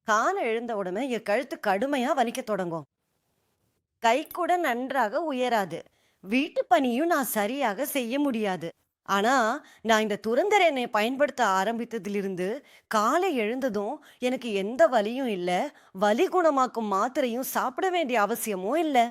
காலை எழுந்த உடனே என் கழுத்து கடுமையா வலிக்கத் தொடங்கும். கை கூட நன்றாக உயராது. வீட்டு பணியும் நான் சரியாக செய்ய முடியாது. ஆனா, நான் இந்த துரந்தர் எண்ணெய பயன்படுத்த ஆரம்பித்ததிலிருந்து, காலை எழுந்ததும் எனக்கு எந்த வலியும் இல்ல. வலி குணமாக்கும் மாத்திரையும் சாப்பிட வேண்டிய அவசியமும் இல்ல.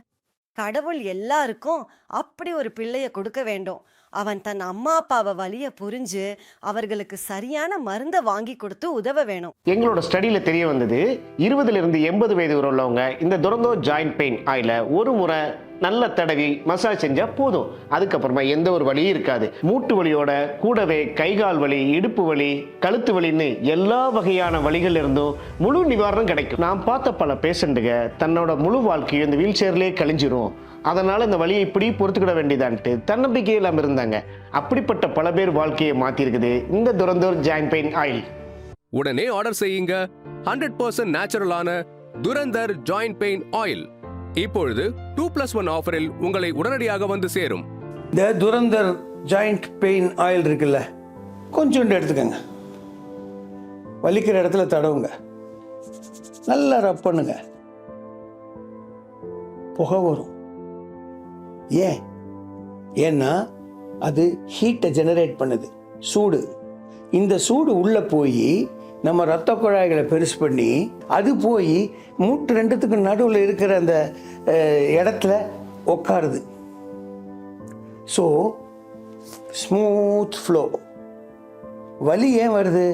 கடவுள் எல்லாருக்கும் அப்படி ஒரு பிள்ளைய கொடுக்க வேண்டும். அவன் தன் அம்மா அப்பாவ வலிய புரிஞ்சு, அவர்களுக்கு சரியான மருந்த வாங்கி கொடுத்து உதவ வேணும். எங்களோட ஸ்டடியில தெரிய வந்தது, 20 இருந்து 80 வயது வரை உள்ளவங்க இந்த துரந்தோ ஜாயிண்ட் பெயின் ஆயில ஒரு முறை நல்ல தடவி மசாஜ் செஞ்சா போதும். அதுக்கப்புறமா எந்த ஒரு வலியும் இருக்காது. மூட்டு வலியோட கூடவே கைகால் வலி, இடுப்பு வலி, கழுத்து வலின்னு எல்லா வகையான வலிகள் இருந்தும் முழு நிவாரணம் கிடைக்கும். நான் பார்த்த பல பேஷண்ட்டுங்க தன்னோட முழு வாழ்க்கையும் இந்த வீல் சேர்லேயே கழிஞ்சிரும், அதனால இந்த வலியை இப்படி பொறுத்துக்கிட வேண்டியதான்ட்டு தன்னம்பிக்கை இல்லாம இருந்தாங்க. அப்படிப்பட்ட பல பேர் வாழ்க்கையை மாத்திருக்குது இந்த துரந்தோர் ஜாயிண்ட் பெயின் ஆயில். உடனே ஆர்டர் செய்யுங்க. 100% நேச்சுரலான துரந்தர் ஜாயிண்ட் பெயின் ஆயில் இப்பொழுது 2+1 ஆஃபரில் உங்களை உடனடியாக வந்து சேரும். இந்த துரந்தர் ஜாயிண்ட் பெயின் ஆயில் இருக்குல்ல, கொஞ்சோண்டு எடுத்துக்கங்க. வலிக்கிற இடத்துல தடவுங்க, நல்லா ரப் பண்ணுங்க. புகை வரும். ஏன்னா அது ஹீட்டை ஜெனரேட் பண்ணுது, சூடு. இந்த சூடு உள்ள போய் நம்ம ரத்த குழாய்களை பெருசு பண்ணி அது போய் மூட்டு ரெண்டுத்துக்கு நடுவில் இருக்கிற அந்த இடத்துல உட்காருது. So smooth flow. வலி ஏன் வருது?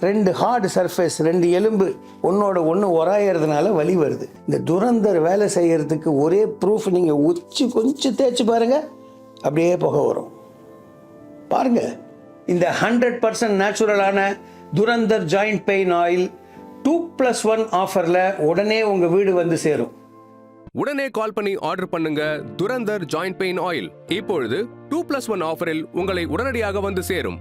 ரெண்டு ஹார்டு சர்ஃபேஸ், ரெண்டு எலும்பு ஒன்னோட ஒன்று உராயறதுனால வலி வருது. இந்த துரந்தர் வேலை செய்யறதுக்கு ஒரே ப்ரூஃப், நீங்கள் உச்சி கொஞ்சம் தேய்ச்சி பாருங்க, அப்படியே புகை வரும். பாருங்க, இந்த 100% நேச்சுரலான துரந்தர் ஜாயிண்ட் பெயின் ஆயில் 2+1 ஆஃபர்ல உடனே உங்க வீடு வந்து சேரும். உடனே கால் பண்ணி ஆர்டர் பண்ணுங்க. துரந்தர் ஜாயிண்ட் பெயின் ஆயில் இப்பொழுது 2+1 ஆஃபரில் உங்களை உடனடியாக வந்து சேரும்.